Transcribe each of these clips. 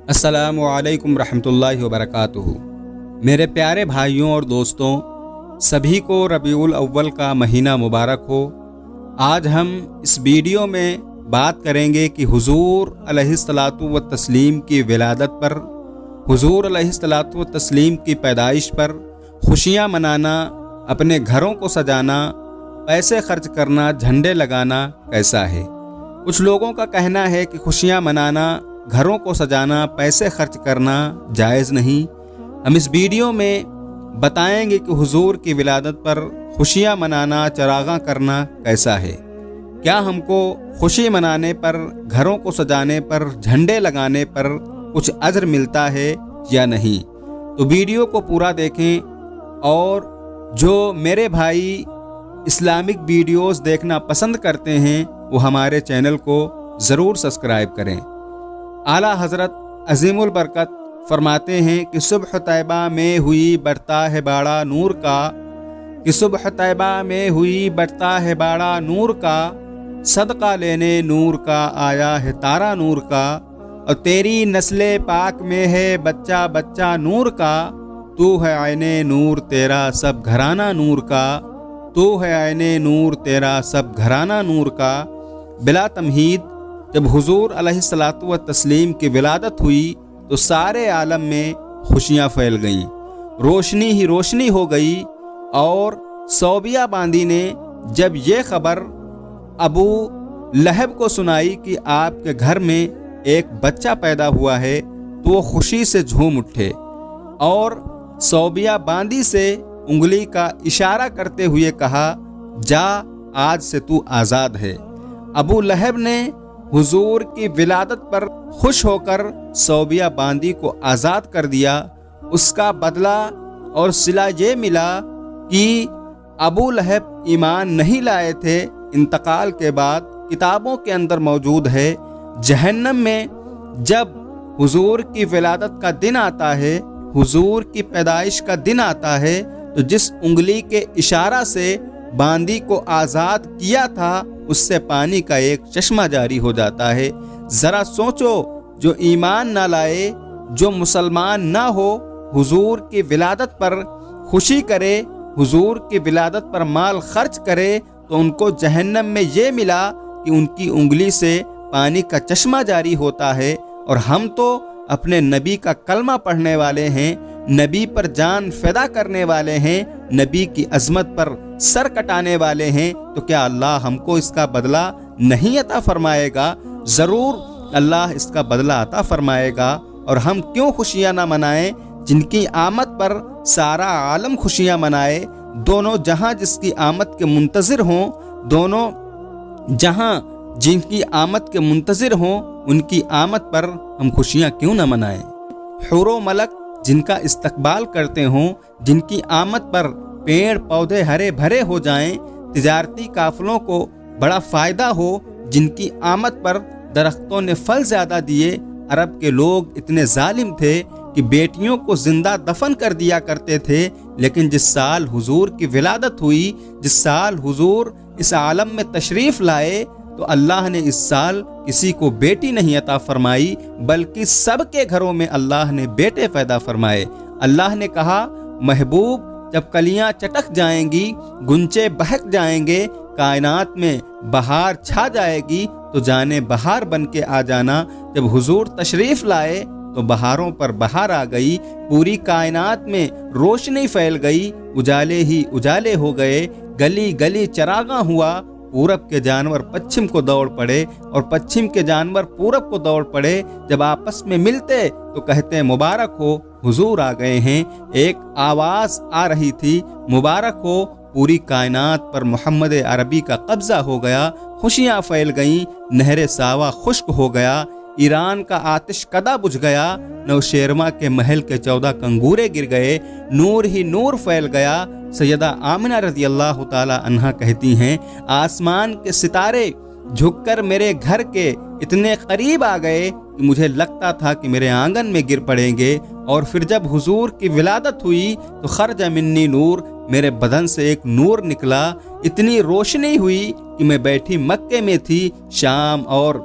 السلام علیکم رحمۃ اللہ وبرکاتہ۔ میرے پیارے بھائیوں اور دوستوں، سبھی کو ربیع الاول کا مہینہ مبارک ہو۔ آج ہم اس ویڈیو میں بات کریں گے کہ حضور علیہ الصلاۃ والتسلیم کی ولادت پر، حضور علیہ الصلاۃ والتسلیم کی پیدائش پر خوشیاں منانا، اپنے گھروں کو سجانا، پیسے خرچ کرنا، جھنڈے لگانا کیسا ہے۔ کچھ لوگوں کا کہنا ہے کہ خوشیاں منانا، گھروں کو سجانا، پیسے خرچ کرنا جائز نہیں۔ ہم اس ویڈیو میں بتائیں گے کہ حضور کی ولادت پر خوشیاں منانا، چراغاں کرنا کیسا ہے۔ کیا ہم کو خوشی منانے پر، گھروں کو سجانے پر، جھنڈے لگانے پر کچھ اجر ملتا ہے یا نہیں؟ تو ویڈیو کو پورا دیکھیں، اور جو میرے بھائی اسلامک ویڈیوز دیکھنا پسند کرتے ہیں وہ ہمارے چینل کو ضرور سبسکرائب کریں۔ اعلیٰ حضرت عظیم البرکت فرماتے ہیں کہ صبح طیبہ میں ہوئی بڑھتا ہے باڑا نور کا، کہ صبح طیبہ میں ہوئی بڑھتا ہے باڑا نور کا، صدقہ لینے نور کا آیا ہے تارا نور کا، اور تیری نسل پاک میں ہے بچہ بچہ نور کا، تو ہے عین نور تیرا سب گھرانہ نور کا، تو ہے عین نور تیرا سب گھرانہ نور کا۔ بلا تمہید جب حضور علیہ الصلاۃ والتسلیم کی ولادت ہوئی تو سارے عالم میں خوشیاں پھیل گئیں، روشنی ہی روشنی ہو گئی۔ اور صوبیہ باندی نے جب یہ خبر ابو لہب کو سنائی کہ آپ کے گھر میں ایک بچہ پیدا ہوا ہے تو وہ خوشی سے جھوم اٹھے، اور صوبیہ باندی سے انگلی کا اشارہ کرتے ہوئے کہا، جا آج سے تو آزاد ہے۔ ابو لہب نے حضور کی ولادت پر خوش ہو کر صوبیہ باندی کو آزاد کر دیا۔ اس کا بدلہ اور صلہ یہ ملا کہ ابو لہب ایمان نہیں لائے تھے، انتقال کے بعد کتابوں کے اندر موجود ہے، جہنم میں جب حضور کی ولادت کا دن آتا ہے، حضور کی پیدائش کا دن آتا ہے، تو جس انگلی کے اشارہ سے باندی کو آزاد کیا تھا اس سے پانی کا ایک چشمہ جاری ہو جاتا ہے۔ ذرا سوچو، جو ایمان نہ لائے، جو مسلمان نہ ہو، حضور کی ولادت پر خوشی کرے، حضور کی ولادت پر مال خرچ کرے، تو ان کو جہنم میں یہ ملا کہ ان کی انگلی سے پانی کا چشمہ جاری ہوتا ہے۔ اور ہم تو اپنے نبی کا کلمہ پڑھنے والے ہیں، نبی پر جان فدا کرنے والے ہیں، نبی کی عظمت پر سر کٹانے والے ہیں، تو کیا اللہ ہم کو اس کا بدلہ نہیں عطا فرمائے گا؟ ضرور اللہ اس کا بدلہ عطا فرمائے گا۔ اور ہم کیوں خوشیاں نہ منائیں؟ جن کی آمد پر سارا عالم خوشیاں منائے، دونوں جہاں جس کی آمد کے منتظر ہوں، دونوں جہاں جن کی آمد کے منتظر ہوں، ان کی آمد پر ہم خوشیاں کیوں نہ منائیں؟ حور و ملک جن کا استقبال کرتے ہوں، جن کی آمد پر پیڑ پودے ہرے بھرے ہو جائیں، تجارتی قافلوں کو بڑا فائدہ ہو، جن کی آمد پر درختوں نے پھل زیادہ دیے۔ عرب کے لوگ اتنے ظالم تھے کہ بیٹیوں کو زندہ دفن کر دیا کرتے تھے، لیکن جس سال حضور کی ولادت ہوئی، جس سال حضور اس عالم میں تشریف لائے، تو اللہ نے اس سال کسی کو بیٹی نہیں عطا فرمائی، بلکہ سب کے گھروں میں اللہ نے بیٹے پیدا فرمائے۔ اللہ نے کہا، محبوب جب کلیاں چٹک جائیں گی، گنچے بہک جائیں گے، کائنات میں بہار چھا جائے گی، تو جانے بہار بن کے آ جانا۔ جب حضور تشریف لائے تو بہاروں پر بہار آ گئی، پوری کائنات میں روشنی پھیل گئی، اجالے ہی اجالے ہو گئے، گلی گلی چراغاں ہوا، پورب کے جانور پچھم کو دوڑ پڑے، اور پچھم کے جانور پورب کو دوڑ پڑے۔ جب آپس میں ملتے تو کہتے مبارک ہو، حضور آ گئے ہیں۔ ایک آواز آ رہی تھی، مبارک ہو، پوری کائنات پر محمد عربی کا قبضہ ہو گیا، خوشیاں پھیل گئیں، نہر ساوا خشک ہو گیا، ایران کا آتش کدہ بجھ گیا، نوشیروان کے محل کے 14 کنگورے گر گئے، نور ہی نور پھیل گیا۔ سیدہ آمنہ رضی اللہ تعالی عنہا کہتی ہیں، آسمان کے ستارے جھک کر میرے گھر کے اتنے قریب آ گئے کہ مجھے لگتا تھا کہ میرے آنگن میں گر پڑیں گے۔ اور پھر جب حضور کی ولادت ہوئی تو خرج منی نور، میرے بدن سے ایک نور نکلا، اتنی روشنی ہوئی کہ میں بیٹھی مکے میں تھی، شام اور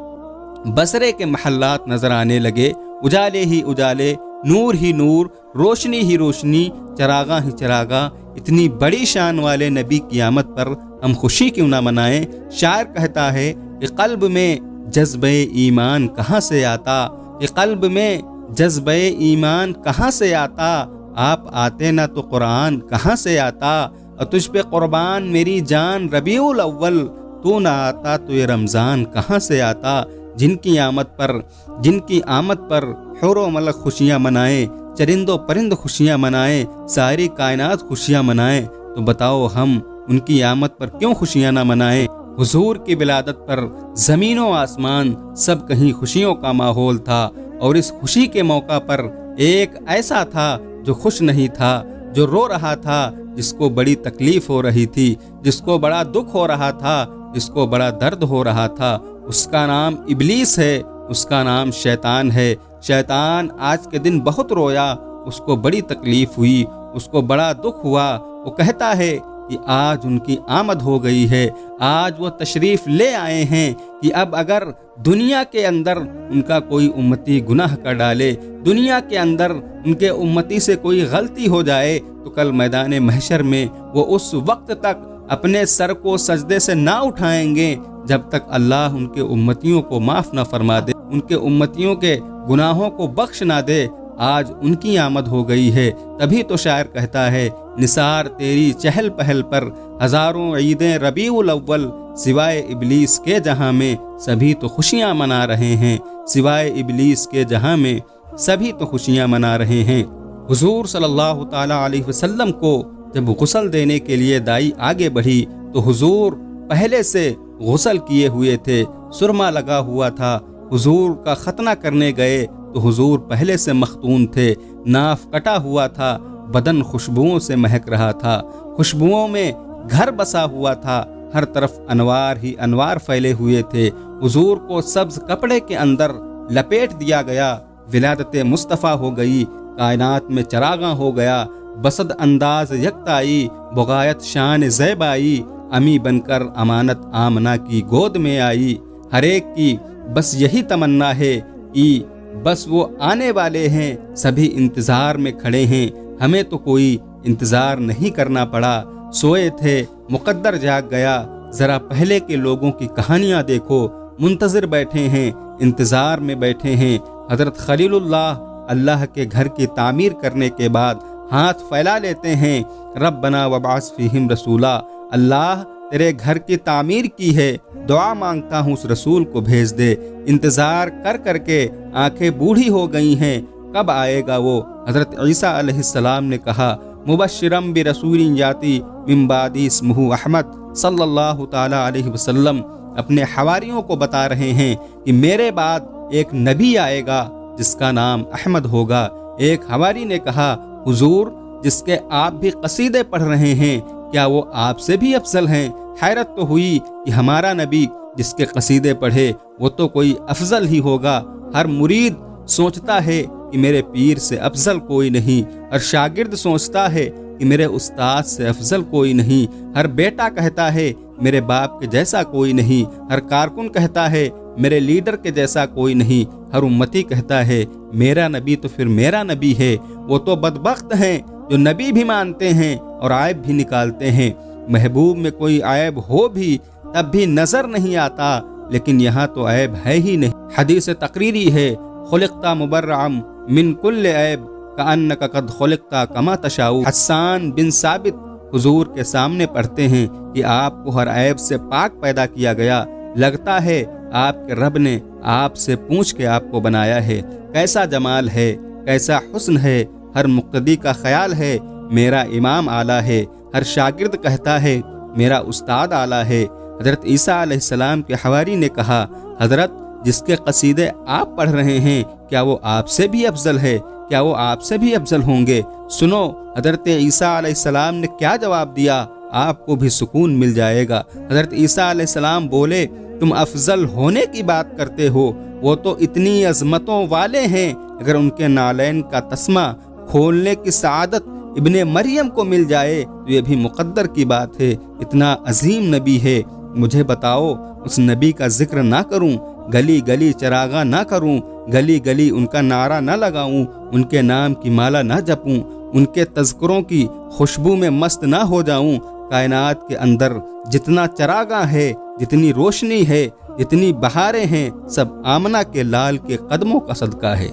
بصرے کے محلات نظر آنے لگے، उजाले ही उजाले, नूर ही नूर, रोशनी ही रोशनी, चरागा ही चरागा। इतनी बड़ी शान वाले नबी की आमद पर हम खुशी क्यों ना मनाएं। शायर कहता है कि क़ल्ब में जज्बे ईमान कहाँ से आता, कि क़ल्ब में जज्बे ईमान कहाँ से आता। आप आते ना तो कुरान कहाँ से आता, और तुझ पे कुर्बान मेरी जान रबीउल अव्वल, तू ना आता तो ये रमज़ान कहाँ से आता। जिनकी आमद पर हुर मलक खुशियाँ मनाएं, चरिंदो परिंद खुशियाँ मनाएं, सारी कायनात खुशियाँ मनाएं, तो बताओ हम उनकी आमद पर क्यों खुशियाँ ना मनाएं। हुजूर की विलादत पर ज़मीन व आसमान सब कहीं खुशियों का माहौल था, और इस खुशी के मौका पर एक ऐसा था जो खुश नहीं था, जो रो रहा था, जिसको बड़ी तकलीफ हो रही थी, जिसको बड़ा दुख हो रहा था, जिसको बड़ा दर्द हो रहा था। उसका नाम इबलीस है, उसका नाम शैतान है। शैतान आज के दिन बहुत रोया, उसको बड़ी तकलीफ हुई, उसको बड़ा दुख हुआ। वो कहता है कि आज उनकी आमद हो गई है, आज वो तशरीफ़ ले आए हैं कि अब अगर दुनिया के अंदर उनका कोई उम्मती गुनाह कर डाले, दुनिया के अंदर उनके उम्मती से कोई गलती हो जाए, तो कल मैदान महशर में वो उस वक्त तक अपने सर को सजदे से ना उठाएंगे जब तक अल्लाह उनके उम्मतियों को माफ़ ना फरमा दे, उनके उम्मतियों के गुनाहों को बख्श ना दे। आज उनकी आमद हो गई है। तभी तो शायर कहता है, निसार तेरी चहल पहल पर हज़ारों ईदें रबीउल अव्वल, सिवाय इबलीस के जहां में सभी तो खुशियां मना रहे हैं, सिवाय इबलीस के जहां में सभी तो खुशियां मना रहे हैं। हुजूर सल्लल्लाहु ताला अलैहि वसल्लम को जब गुस्ल देने के लिए दाई आगे बढ़ी तो हुजूर पहले से गुस्ल किए हुए थे, सुरमा लगा हुआ था। हुजूर का खतना करने गए तो हुजूर पहले से मख्तून थे, नाफ कटा हुआ था, बदन खुशबुओं से महक रहा था, खुशबुओं में घर बसा हुआ था, हर तरफ अनवार ही अनवार फैले हुए थे। हुजूर को सब्ज कपड़े के अंदर लपेट दिया गया, विलादत मुस्तफ़ा हो गई, कायनात में चरागा हो गया, बसद अंदाज यकताई, बुगायत शान ज़ैबाई, अमी बनकर अमानत आमना की गोद में आई। हर एक की बस यही तमन्ना है कि बस वो आने वाले हैं, सभी इंतज़ार में खड़े हैं, हमें तो कोई इंतज़ार नहीं करना पड़ा। सोए थे मुकद्दर जाग गया, ज़रा पहले के लोगों की कहानियाँ देखो, मुंतज़िर बैठे हैं, इंतज़ार में बैठे हैं। हज़रत खलीलुल्लाह अल्लाह के घर की तामीर करने के बाद हाथ फैला लेते हैं, रब्बना वबास फ़ीहिम रसूला, अल्लाह तेरे घर की तामीर की है, दुआ मांगता हूँ उस रसूल को भेज दे। इंतज़ार कर करके आंखें बूढ़ी हो गई हैं, कब आएगा वो। हज़रत ईसा अलैहिस्सलाम ने कहा, मुबश्शिरम बि रसूलिन याती मिन बादी इस्मुहु अहमद सल्लल्लाहु ताला अलैहि वसल्लम अपने हवारियों को बता रहे हैं कि मेरे बाद एक नबी आएगा जिसका नाम अहमद होगा। एक हवारी ने कहा, हुजूर जिसके आप भी कसीदे पढ़ रहे हैं, क्या वो आपसे भी अफजल हैं? हैरत तो हुई कि हमारा नबी जिसके कसीदे पढ़े वो तो कोई अफजल ही होगा। हर मुरीद सोचता है कि मेरे पीर से अफजल कोई नहीं, हर शागिर्द सोचता है कि मेरे उस्ताद से अफजल कोई नहीं, हर बेटा कहता है मेरे बाप के जैसा कोई नहीं, हर कारकुन कहता है मेरे लीडर के जैसा कोई नहीं, हर उम्मती कहता है मेरा नबी तो फिर मेरा नबी है। वो तो बदबख्त हैं जो नबी भी मानते हैं और आयब भी निकालते हैं। महबूब में कोई आयब हो भी तब भी नजर नहीं आता, लेकिन यहाँ तो ऐब है ही नहीं। हदीस तकरीरी है, खुलिक़ता मुबर्रअम मिन कुल्ल ऐब कअन्नका कद खुलिक़ता कमा तशाउ। हस्सान बिन साबित हुजूर के सामने पढ़ते हैं कि आपको हर ऐब से पाक पैदा किया गया, लगता है आपके रब ने आपसे पूछ के आपको बनाया है। कैसा जमाल है, कैसा हुस्न है, हर मुक्तदी का ख्याल है मेरा इमाम आला है, हर शागिर्द कहता है मेरा उस्ताद आला है। हज़रत ईसा अलैहिस्सलाम के हवारी ने कहा, हज़रत जिसके कसीदे आप पढ़ रहे हैं क्या वो आपसे भी अफजल है? क्या वो आपसे भी अफजल होंगे? सुनो हज़रत ईसा अलैहिस्सलाम ने क्या जवाब दिया, आपको भी सुकून मिल जाएगा। हज़रत ईसा अलैहिस्सलाम बोले, तुम अफजल होने की बात करते हो, वो तो इतनी अजमतों वाले हैं, अगर उनके नालैन का तस्मा खोलने की सआदत इब्ने मरियम को मिल जाए तो ये भी मुकद्दर की बात है। इतना अजीम नबी है, मुझे बताओ उस नबी का जिक्र ना करूं, गली गली चरागा ना करूं, गली गली उनका नारा न लगाऊं, उनके नाम की माला न जपूं, उनके तज़किरों की खुशबू में मस्त ना हो जाऊं। कायनात के अंदर जितना चरागा है, जितनी रोशनी है, जितनी बहारें हैं, सब आमना के लाल के कदमों का सदका है,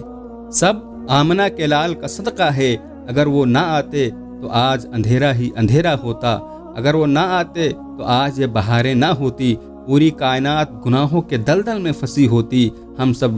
सब आमना के लाल का सदका है। अगर वो ना आते तो आज अंधेरा ही अंधेरा होता, अगर वो ना आते तो आज ये बहारें ना होती, पूरी कायनात गुनाहों के दलदल में फंसी होती। हम सब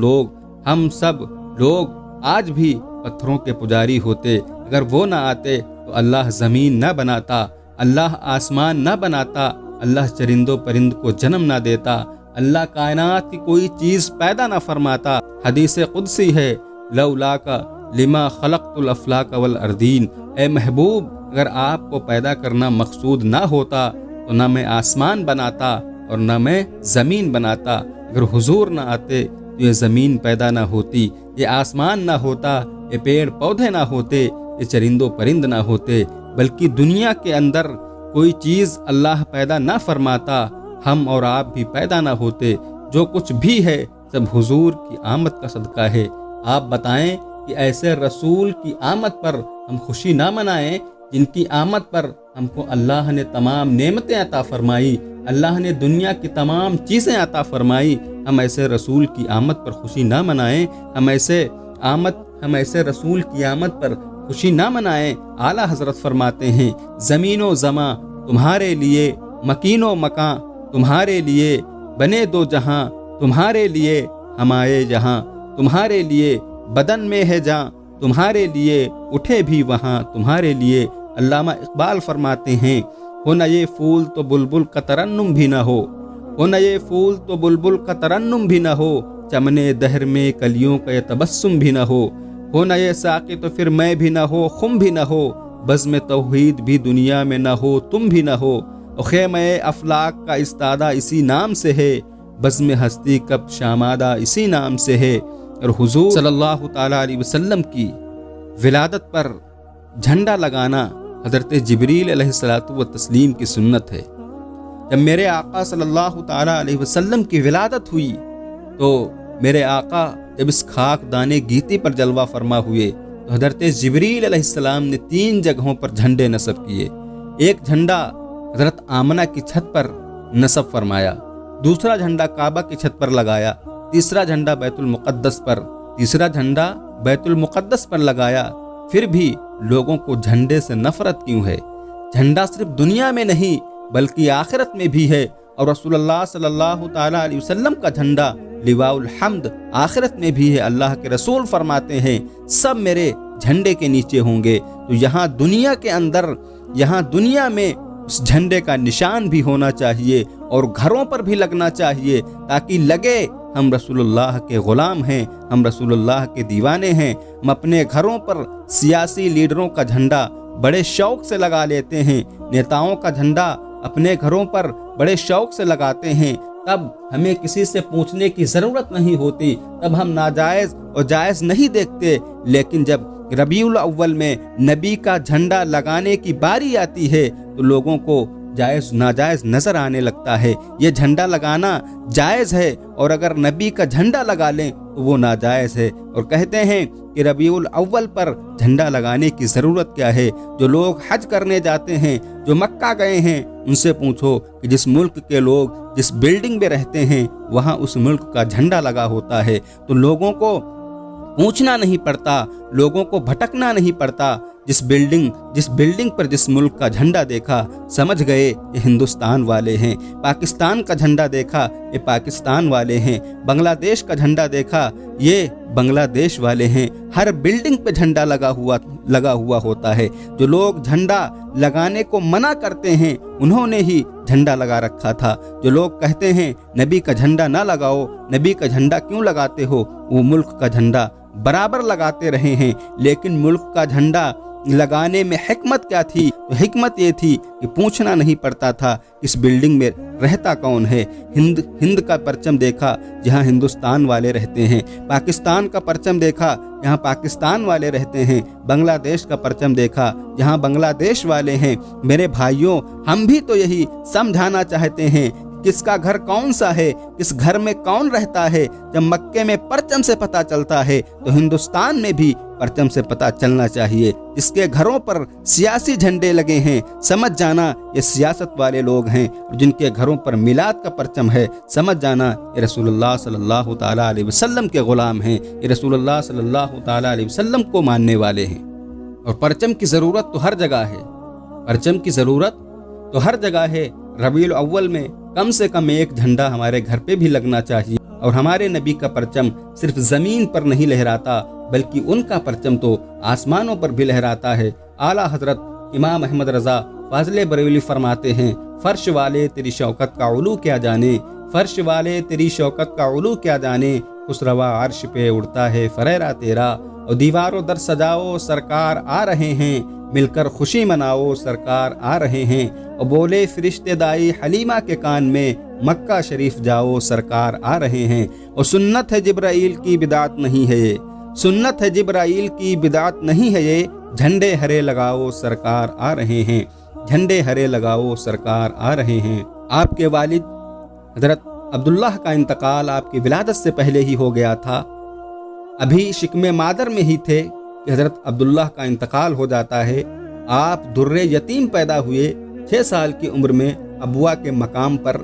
लोग आज भी पत्थरों के पुजारी होते। अगर वो ना आते तो अल्लाह ज़मीन न बनाता, अल्लाह आसमान न बनाता, अल्लाह चरिंदों परिंद को जन्म ना देता, अल्लाह कायनात की कोई चीज़ पैदा ना फरमाता। हदीस कुदसी है, लौलाका लिमा खलक़तुल अफ़लाक वल अर्दीन। ए महबूब, अगर आपको पैदा करना मकसूद ना होता तो ना मैं आसमान बनाता और ना मैं ज़मीन बनाता। अगर हुजूर ना आते तो ये ज़मीन पैदा ना होती, ये आसमान ना होता, ये पेड़ पौधे ना होते, ये चरिंदों परिंद ना होते, बल्कि दुनिया के अंदर कोई चीज़ अल्लाह पैदा ना फरमाता, हम और आप भी पैदा ना होते। जो कुछ भी है सब हुजूर की आमद का सदका है। आप बताएं कि ऐसे रसूल की आमद पर हम खुशी ना मनाएं जिनकी आमद पर हमको अल्लाह ने तमाम नेमतें अता फरमाई, अल्लाह ने दुनिया की तमाम चीज़ें अता फरमाई। हम ऐसे रसूल की आमद पर खुशी ना मनाएं, हम ऐसे रसूल की आमद पर खुशी ना मनाएं। आला हजरत फरमाते हैं, ज़मीनो ज़मा तुम्हारे लिए, मकीनो मकां तुम्हारे लिए, बने दो जहां तुम्हारे लिए, हम आए जहां तुम्हारे लिए, बदन में है जां तुम्हारे लिए, उठे भी वहां तुम्हारे लिए। अल्लामा इकबाल फरमाते हैं, हो न ये फूल तो बुलबुल का तरन्नुम भी न हो, हो न ये फूल तो बुलबुल का तरन्नुम भी न हो, चमने दहर में कलियों का ये तबस्सुम भी न हो न ये साक़ी तो फिर मैं भी न हो, खुम भी न हो, बज़्म तौहीद भी दुनिया में न हो, तुम भी न हो। ख़ैमे अफलाक का इस्तादा इसी नाम से है, बज़्म हस्ती कब शामादा इसी नाम से है। और हुजूर सल्लल्लाहु ताला अलैहि वसल्लम की विलादत पर झंडा लगाना हज़रत जिब्रील अलैहिस्सलातु व तस्लीम की सुन्नत है। जब मेरे आका सल्लल्लाहु ताला अलैहि वसल्लम की विलादत हुई तो मेरे आका जब इस खाक दाने गीती पर जलवा फरमा हुए तो हज़रत जिब्रील अलैहिस्सलाम ने 3 जगहों पर झंडे नस्ब किए। एक झंडा हज़रत आमना की छत पर नस्ब फरमाया, दूसरा झंडा काबा की छत पर लगाया, तीसरा झंडा बैतुल मुक़द्दस पर लगाया। फिर भी लोगों को झंडे से नफरत क्यों है? झंडा सिर्फ दुनिया में नहीं बल्कि आखिरत में भी है, और रसूलुल्लाह सल्लल्लाहु ताला अलैहि वसल्लम का झंडा लिवाउल हम्द आखिरत में भी है। अल्लाह के रसूल फरमाते हैं, सब मेरे झंडे के नीचे होंगे। तो यहाँ दुनिया में उस झंडे का निशान भी होना चाहिए और घरों पर भी लगना चाहिए, ताकि लगे हम रसूलुल्लाह के ग़ुलाम हैं, हम रसूलुल्लाह के दीवाने हैं। हम अपने घरों पर सियासी लीडरों का झंडा बड़े शौक़ से लगा लेते हैं, नेताओं का झंडा अपने घरों पर बड़े शौक़ से लगाते हैं, तब हमें किसी से पूछने की ज़रूरत नहीं होती, तब हम नाजायज़ और जायज़ नहीं देखते। लेकिन जब रबीउल अव्वल में नबी का झंडा लगाने की बारी आती है तो लोगों को जायज़ नाजायज़ नज़र आने लगता है। ये झंडा लगाना जायज़ है और अगर नबी का झंडा लगा लें तो वो नाजायज़ है, और कहते हैं कि रबीउल अव्वल पर झंडा लगाने की ज़रूरत क्या है। जो लोग हज करने जाते हैं, जो मक्का गए हैं, उनसे पूछो कि जिस मुल्क के लोग जिस बिल्डिंग में रहते हैं वहाँ उस मुल्क का झंडा लगा होता है। तो लोगों को पूछना नहीं पड़ता, लोगों को भटकना नहीं पड़ता। जिस बिल्डिंग पर जिस मुल्क का झंडा देखा समझ गए ये हिंदुस्तान वाले हैं, पाकिस्तान का झंडा देखा ये पाकिस्तान वाले हैं, बांग्लादेश का झंडा देखा ये बांग्लादेश वाले हैं। हर बिल्डिंग पे झंडा लगा हुआ होता है। जो लोग झंडा लगाने को मना करते हैं उन्होंने ही झंडा लगा रखा था। जो लोग कहते हैं नबी का झंडा ना लगाओ, नबी का झंडा क्यों लगाते हो, वो मुल्क का झंडा बराबर लगाते रहे हैं। लेकिन मुल्क का झंडा लगाने में हिकमत क्या थी? तो हिकमत ये थी कि पूछना नहीं पड़ता था इस बिल्डिंग में रहता कौन है। हिंद का परचम देखा जहाँ हिंदुस्तान वाले रहते हैं, पाकिस्तान का परचम देखा जहाँ पाकिस्तान वाले रहते हैं, बांग्लादेश का परचम देखा जहाँ बांग्लादेश वाले हैं। मेरे भाइयों, हम भी तो यही समझाना चाहते हैं किसका घर कौन सा है, किस घर में कौन रहता है। जब मक्के में परचम से पता चलता है तो हिंदुस्तान में भी परचम से पता चलना चाहिए। जिसके घरों पर सियासी झंडे लगे हैं, समझ जाना ये सियासत वाले लोग हैं, और जिनके घरों पर मिलाद का परचम है, समझ जाना ये रसूलुल्लाह सल्लल्लाहु ताला अलैहि वसल्लम के गुलाम हैं, ये रसूलुल्लाह सल्लल्लाहु ताला अलैहि वसल्लम को मानने वाले हैं। और परचम की ज़रूरत तो हर जगह है, परचम की ज़रूरत तो हर जगह है। रबीउल अव्वल में कम से कम एक झंडा हमारे घर पे भी लगना चाहिए। और हमारे नबी का परचम सिर्फ ज़मीन पर नहीं लहराता, बल्कि उनका परचम तो आसमानों पर भी लहराता है। आला हजरत इमाम अहमद रज़ा फाज़िले बरेलवी फरमाते हैं, फर्श वाले तेरी शौकत का उलू क्या जाने, फर्श वाले तेरी शौकत का उलू क्या जाने, खुसरवा अर्श पे उड़ता है फरेरा तेरा। और दीवारों दर सजाओ सरकार आ रहे हैं, मिलकर खुशी मनाओ सरकार आ रहे हैं। और बोले फरिश्ते दाई हलीमा के कान में, मक्का शरीफ जाओ सरकार आ रहे हैं। और सुन्नत है जिब्राइल की बिदात नहीं है ये, सुन्नत है जिब्राइल की बिदात नहीं है ये, झंडे हरे लगाओ सरकार आ रहे हैं, झंडे हरे लगाओ सरकार आ रहे हैं। आपके वालिद हजरत अब्दुल्लाह का इंतकाल आपकी विलादत से पहले ही हो गया था। अभी शिकमे मादर में ही थे कि हजरत अब्दुल्लाह का इंतकाल हो जाता है। आप दुर्रे यतीम पैदा हुए, 6 साल की उम्र में अबुआ के मकाम पर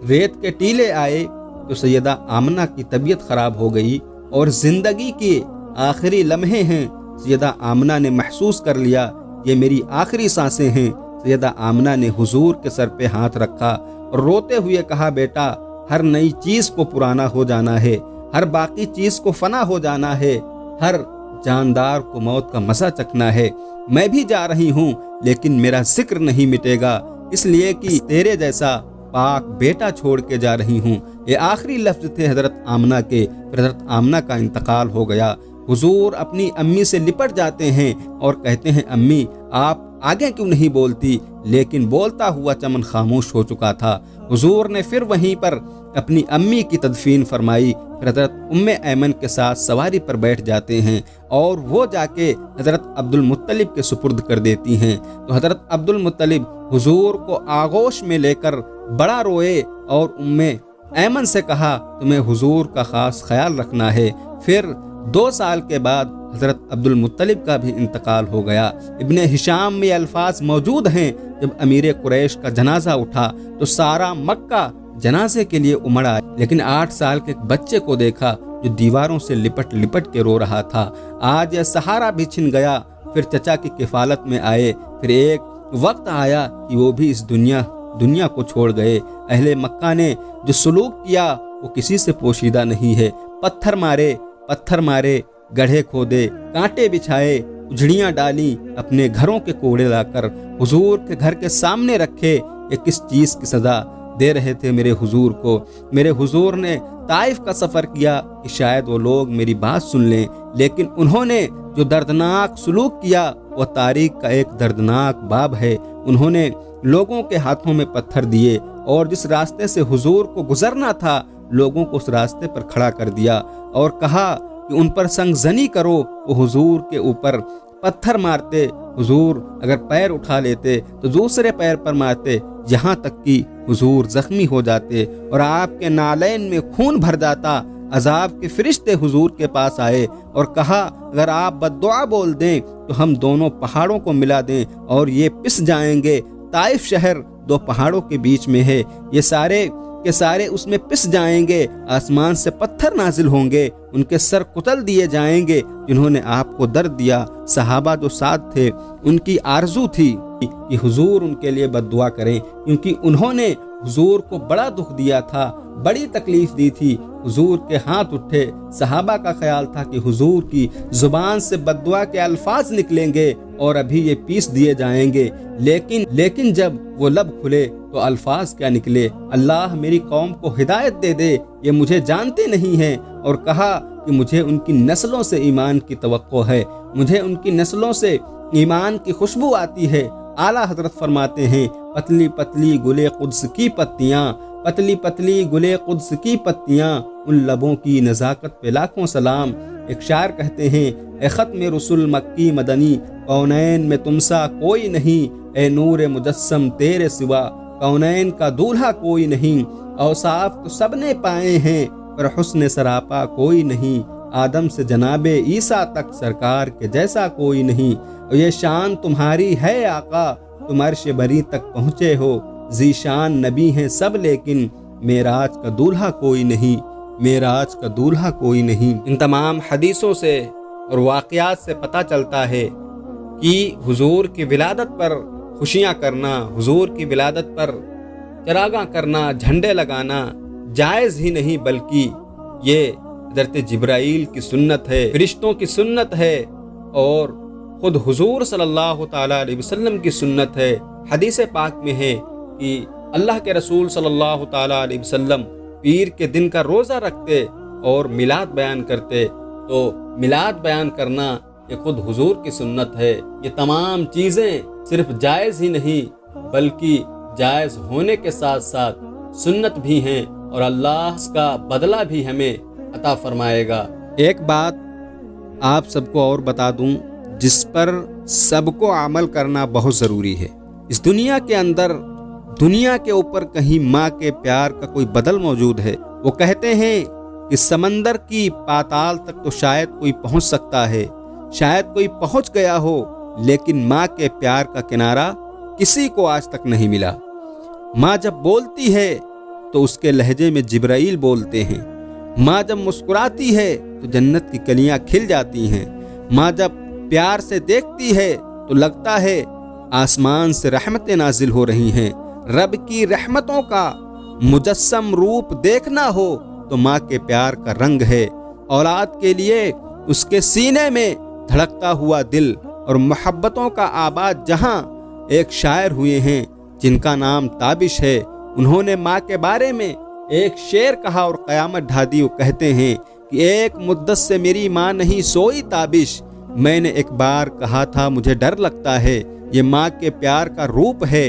रेत के टीले आए तो सैयदा आमना की तबीयत खराब हो गई, और जिंदगी के आखिरी लम्हे हैं। सैयदा आमना ने महसूस कर लिया ये मेरी आखिरी सांसें हैं। सैयदा आमना ने हुजूर के सर पे हाथ रखा और रोते हुए कहा, बेटा हर नई चीज को पुराना हो जाना है, हर बाकी चीज को फना हो जाना है, हर जानदार को मौत का मजा चखना है। मैं भी जा रही हूँ लेकिन मेरा जिक्र नहीं मिटेगा, इसलिए कि तेरे जैसा पाक बेटा छोड़ के जा रही हूँ। ये आखिरी लफ्ज थे हजरत आमना के। फिर हजरत आमना का इंतकाल हो गया। हुजूर अपनी अम्मी से लिपट जाते हैं और कहते हैं, अम्मी आप आगे क्यों नहीं बोलती, लेकिन बोलता हुआ चमन खामोश हो चुका था। हुजूर ने फिर वहीं पर अपनी अम्मी की तदफीन फरमाई। फिर हजरत उम्मे ऐमन के साथ सवारी पर बैठ जाते हैं और वो जाके हजरत अब्दुल मुत्तलिब के सुपुर्द कर देती हैं। तो हजरत अब्दुल मुत्तलिब हुजूर को आगोश में लेकर बड़ा रोए और उम्मे ऐमन से कहा, तुम्हें हुजूर का खास ख्याल रखना है। फिर 2 साल के बाद हजरत अब्दुल मुत्तलिब का भी इंतकाल हो गया। इब्ने हिशाम में अल्फाज मौजूद हैं, जब अमीर कुरैश का जनाजा उठा तो सारा मक्का जनाजे के लिए उमड़ आया, लेकिन 8 साल के एक बच्चे को देखा जो दीवारों से लिपट लिपट के रो रहा था। आज यह सहारा भी छिन गया। फिर चचा की किफालत में आए। फिर एक वक्त आया कि वो भी इस दुनिया को छोड़ गए। अहले मक्का ने जो सलूक किया वो किसी से पोशीदा नहीं है। पत्थर मारे, गड्ढे खोदे, कांटे बिछाए, उजड़ियां डाली, अपने घरों के कोड़े लाकर हुजूर के घर के सामने रखे। ये किस चीज की सजा दे रहे थे मेरे हुजूर को। मेरे हुजूर ने ताइफ का सफर किया कि शायद वो लोग मेरी बात सुन लें, लेकिन उन्होंने जो दर्दनाक सलूक किया वो तारीख का एक दर्दनाक बाब है। उन्होंने लोगों के हाथों में पत्थर दिए और जिस रास्ते से हुजूर को गुजरना था लोगों को उस रास्ते पर खड़ा कर दिया और कहा कि उन पर संगजनी करो। वो हुजूर के ऊपर पत्थर मारते, हुजूर अगर पैर उठा लेते तो दूसरे पैर पर मारते, यहाँ तक कि हुजूर जख्मी हो जाते और आपके नालैन में खून भर जाता। अजाब के फरिश्ते हुजूर के पास आए और कहा, अगर आप बद्दुआ बोल दें तो हम दोनों पहाड़ों को मिला दें और ये पिस जाएंगे। ताइफ शहर 2 पहाड़ों के बीच में है, ये सारे के सारे उसमें पिस जाएंगे। आसमान से पत्थर नाजिल होंगे, उनके सर कुतल दिए जाएंगे जिन्होंने आपको दर्द दिया। सहाबा जो साथ थे उनकी आरजू थी कि हुजूर उनके लिए बद्दुआ करें, क्योंकि उन्होंने हुजूर को बड़ा दुख दिया था, बड़ी तकलीफ दी थी। हुजूर के हाथ उठे। सहाबा का ख्याल था कि हुजूर की जुबान से बद्दुआ के अल्फाज निकलेंगे और अभी ये पीस दिए जाएंगे, लेकिन जब वो लब खुले तो अल्फाज क्या निकले, अल्लाह मेरी कौम को हिदायत दे दे, ये मुझे जानते नहीं हैं। और कहा कि मुझे उनकी नस्लों से ईमान की तवक्को है, मुझे उनकी नस्लों से ईमान की खुशबू आती है। आला हजरत फरमाते हैं, पतली पतली गुले कुद्स की पत्तियां, पतली पतली गुले कुद्स की पत्तियां, उन लबों की नज़ाकत पे लाखों सलाम। एक शायर कहते हैं, ए खत्म रसूल मक्की मदनी, कौनैन में तुमसा कोई नहीं, ए नूर मुजस्सम तेरे सिवा, कौनैन का दूल्हा कोई नहीं, औसाफ तो सब ने पाए हैं पर हुस्न सरापा कोई नहीं, आदम से जनाबे ईसा तक सरकार के जैसा कोई नहीं। और ये शान तुम्हारी है आका, तुम अर्श बरी तक पहुँचे हो, ज़ीशान नबी हैं सब लेकिन मेराज का दूल्हा कोई नहीं, मेराज का दूल्हा कोई नहीं। इन तमाम हदीसों से और वाक़यात से पता चलता है कि हुजूर की विलादत पर खुशियाँ करना, हुजूर की विलादत पर चरागां करना, झंडे लगाना जायज़ ही नहीं, बल्कि ये हज़रत जिब्राईल की सुन्नत है, फरिश्तों की सुन्नत है और खुद हुजूर सल्लल्लाहु ताला अलैहि वसल्लम की सुन्नत है। हदीस पाक में है कि अल्लाह के रसूल सल्लल्लाहु ताला अलैहि वसल्लम पीर के दिन का रोज़ा रखते और मिलाद बयान करते, तो मिलाद बयान करना ये खुद हुजूर की सुन्नत है। ये तमाम चीज़ें सिर्फ जायज़ ही नहीं बल्कि जायज़ होने के साथ साथ सुन्नत भी हैं और अल्लाह इसका बदला भी हमें अता फरमाएगा। एक बात आप सबको और बता दूं जिस पर सबको अमल करना बहुत ज़रूरी है। इस दुनिया के अंदर, दुनिया के ऊपर कहीं माँ के प्यार का कोई बदल मौजूद है। वो कहते हैं कि समंदर की पाताल तक तो शायद कोई पहुँच सकता है, शायद कोई पहुँच गया हो, लेकिन माँ के प्यार का किनारा किसी को आज तक नहीं मिला। माँ जब बोलती है तो उसके लहजे में जिब्राईल बोलते हैं। माँ जब मुस्कुराती है तो जन्नत की कलियां खिल जाती हैं। माँ जब प्यार से देखती है तो लगता है आसमान से रहमतें नाजिल हो रही हैं। रब की रहमतों का मुजस्सम रूप देखना हो तो माँ के प्यार का रंग है। औलाद के लिए उसके सीने में धड़कता हुआ दिल और मोहब्बतों का आबाद जहां। एक शायर हुए हैं जिनका नाम ताबिश है। उन्होंने माँ के बारे में एक शेर कहा और क़यामत ढा दी। वो कहते हैं कि एक मुद्दत से मेरी माँ नहीं सोई ताबिश, मैंने एक बार कहा था मुझे डर लगता है। ये माँ के प्यार का रूप है।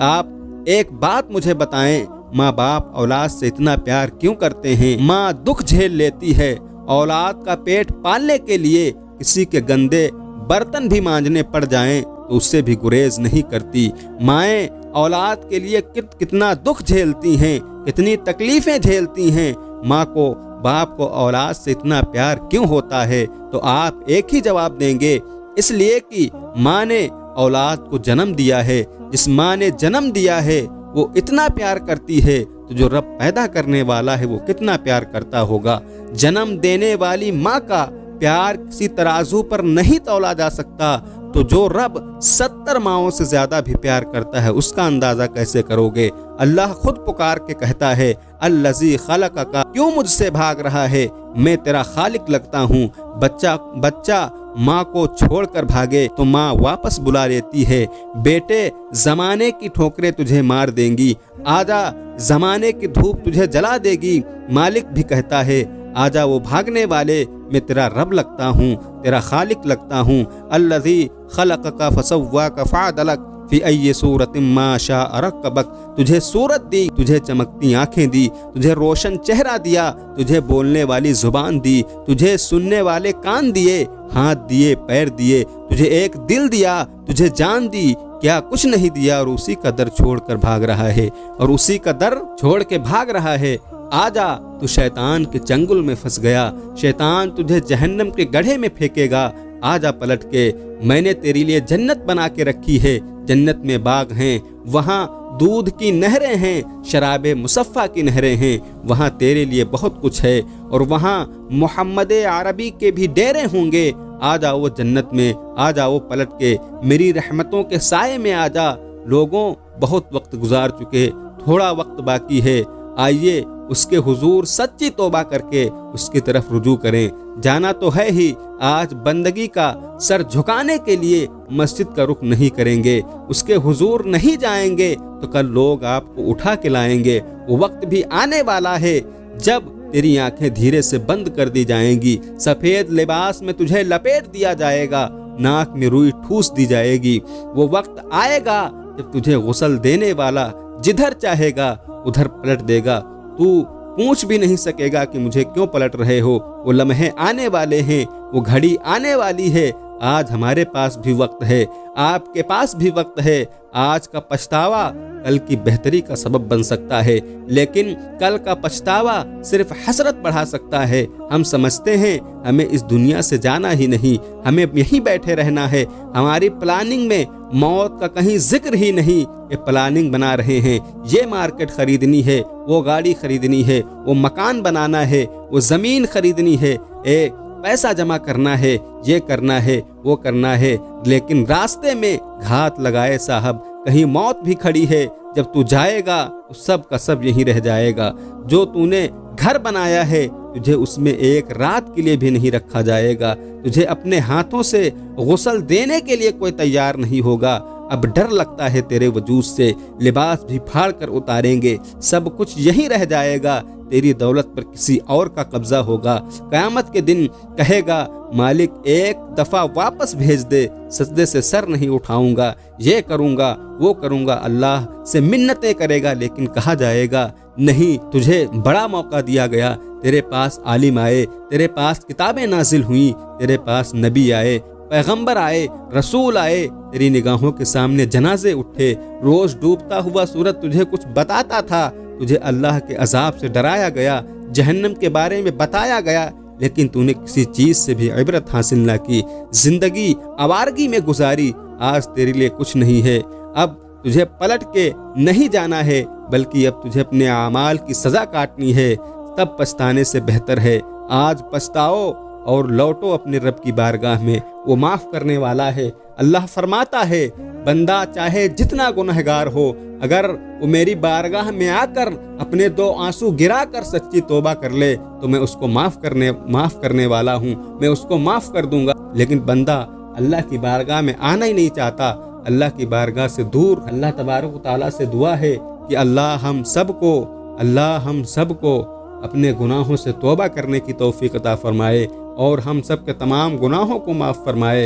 आप एक बात मुझे बताएं, माँ बाप औलाद से इतना प्यार क्यों करते हैं? माँ दुख झेल लेती है, औलाद का पेट पालने के लिए किसी के गंदे बर्तन भी मांजने पड़ जाएं तो उससे भी गुरेज नहीं करती। माएँ औलाद के लिए कितना दुख झेलती हैं, कितनी तकलीफ़ें झेलती हैं। माँ को, बाप को औलाद से इतना प्यार क्यों होता है? तो आप एक ही जवाब देंगे, इसलिए कि माँ ने औलाद को जन्म दिया है। जिस माँ ने जन्म दिया है वो इतना प्यार करती है तो जो रब पैदा करने वाला है वो कितना प्यार करता होगा। जन्म देने वाली माँ का प्यार किसी तराजू पर नहीं तौला जा सकता, तो जो रब 70 माओं से ज्यादा भी प्यार करता है उसका अंदाजा कैसे करोगे? अल्लाह खुद पुकार के कहता है, अल्लज़ी खलक़का, क्यों मुझसे भाग रहा है? मैं तेरा खालिक लगता हूँ। बच्चा माँ को छोड़कर भागे तो माँ वापस बुला लेती है। बेटे, जमाने की ठोकरें तुझे मार देंगी, आजा, जमाने की धूप तुझे जला देगी। मालिक भी कहता है, आजा वो भागने वाले, मैं तेरा रब लगता हूँ, तेरा खालिक लगता हूँ। अल्लज़ी खलक़का फसव्वाका फ़अदलक फ़ी अय्यि सूरतिन मा शाअ रक्कबक, तुझे सूरत दी, तुझे चमकती आंखें दी, तुझे रोशन चेहरा दिया, तुझे बोलने वाली जुबान दी, तुझे सुनने वाले कान दिए, हाथ दिए, पैर दिए, तुझे एक दिल दिया, तुझे जान दी, क्या कुछ नहीं दिया? और उसी का दर छोड़कर भाग रहा है, और उसी का दर छोड़ के भाग रहा है। आजा, तू शैतान के चंगुल में फंस गया, शैतान तुझे जहन्नम के गड्ढे में फेंकेगा। आजा पलट के, मैंने तेरे लिए जन्नत बना के रखी है। जन्नत में बाग हैं, वहाँ दूध की नहरें हैं, शराबे मुसफ़ा की नहरें हैं, वहाँ तेरे लिए बहुत कुछ है। और वहाँ मोहम्मद अरबी के भी डेरे होंगे। आ जाओ जन्नत में, आ जाओ पलट के, मेरी रहमतों के साए में आ जा। लोगों, बहुत वक्त गुजार चुके, थोड़ा वक्त बाकी है, आइए उसके हुजूर सच्ची तौबा करके उसकी तरफ रुजू करें। जाना तो है ही, आज बंदगी का सर झुकाने के लिए मस्जिद का रुख नहीं करेंगे, उसके हुजूर नहीं जाएंगे तो कल लोग आपको उठा के लाएंगे। वो वक्त भी आने वाला है जब तेरी आंखें धीरे से बंद कर दी जाएंगी, सफेद लिबास में तुझे लपेट दिया जाएगा, नाक में रुई ठूस दी जाएगी। वो वक्त आएगा जब तुझे गुस्ल देने वाला जिधर चाहेगा उधर पलट देगा, तू पूछ भी नहीं सकेगा कि मुझे क्यों पलट रहे हो। वो लम्हे आने वाले हैं, वो घड़ी आने वाली है آج ہمارے پاس بھی وقت ہے، آپ کے پاس بھی وقت ہے۔ آج کا پچھتاوا کل کی بہتری کا سبب بن سکتا ہے، لیکن کل کا پچھتاوا صرف حسرت بڑھا سکتا ہے۔ ہم سمجھتے ہیں ہمیں اس دنیا سے جانا ہی نہیں، ہمیں یہیں بیٹھے رہنا ہے، ہماری پلاننگ میں موت کا کہیں ذکر ہی نہیں۔ یہ پلاننگ بنا رہے ہیں، یہ مارکیٹ خریدنی ہے، وہ گاڑی خریدنی ہے، وہ مکان بنانا ہے، وہ زمین خریدنی ہے، پیسہ جمع کرنا ہے، یہ کرنا ہے، وہ کرنا ہے، لیکن راستے میں گھات لگائے صاحب، کہیں موت بھی کھڑی ہے۔ جب تو جائے گا تو سب کا سب یہیں رہ جائے گا۔ جو تو نے گھر بنایا ہے تجھے اس میں ایک رات کے لیے بھی نہیں رکھا جائے گا، تجھے اپنے ہاتھوں سے غسل دینے کے لیے کوئی تیار نہیں ہوگا۔ اب ڈر لگتا ہے تیرے وجود سے، لباس بھی پھاڑ کر اتاریں گے، سب کچھ یہیں رہ جائے گا، تیری دولت پر کسی اور کا قبضہ ہوگا۔ قیامت کے دن کہے گا مالک ایک دفعہ واپس بھیج دے، سجدے سے سر نہیں اٹھاؤں گا، یہ کروں گا، وہ کروں گا، اللہ سے منتیں کرے گا، لیکن کہا جائے گا نہیں، تجھے بڑا موقع دیا گیا، تیرے پاس عالم آئے، تیرے پاس کتابیں نازل ہوئیں، تیرے پاس نبی آئے، پیغمبر آئے، رسول آئے، تیری نگاہوں کے سامنے جنازے اٹھے، روز ڈوبتا ہوا سورج تجھے کچھ بتاتا تھا، تجھے اللہ کے عذاب سے ڈرایا گیا، جہنم کے بارے میں بتایا گیا، لیکن تو نے کسی چیز سے بھی عبرت حاصل نہ کی، زندگی آوارگی میں گزاری۔ آج تیرے لیے کچھ نہیں ہے، اب تجھے پلٹ کے نہیں جانا ہے، بلکہ اب تجھے اپنے اعمال کی سزا کاٹنی ہے۔ تب پچھتانے سے بہتر ہے آج پچھتاؤ اور لوٹو اپنے رب کی بارگاہ میں، وہ معاف کرنے والا ہے۔ اللہ فرماتا ہے بندہ چاہے جتنا گنہگار ہو، اگر وہ میری بارگاہ میں آ کر اپنے 2 آنسو گرا کر سچی توبہ کر لے تو میں اس کو معاف کرنے والا ہوں، میں اس کو معاف کر دوں گا۔ لیکن بندہ اللہ کی بارگاہ میں آنا ہی نہیں چاہتا، اللہ کی بارگاہ سے دور۔ اللہ تبارک و تعالیٰ سے دعا ہے کہ اللہ ہم سب کو اپنے گناہوں سے توبہ کرنے کی توفیق عطا فرمائے اور ہم سب کے تمام گناہوں کو معاف فرمائے۔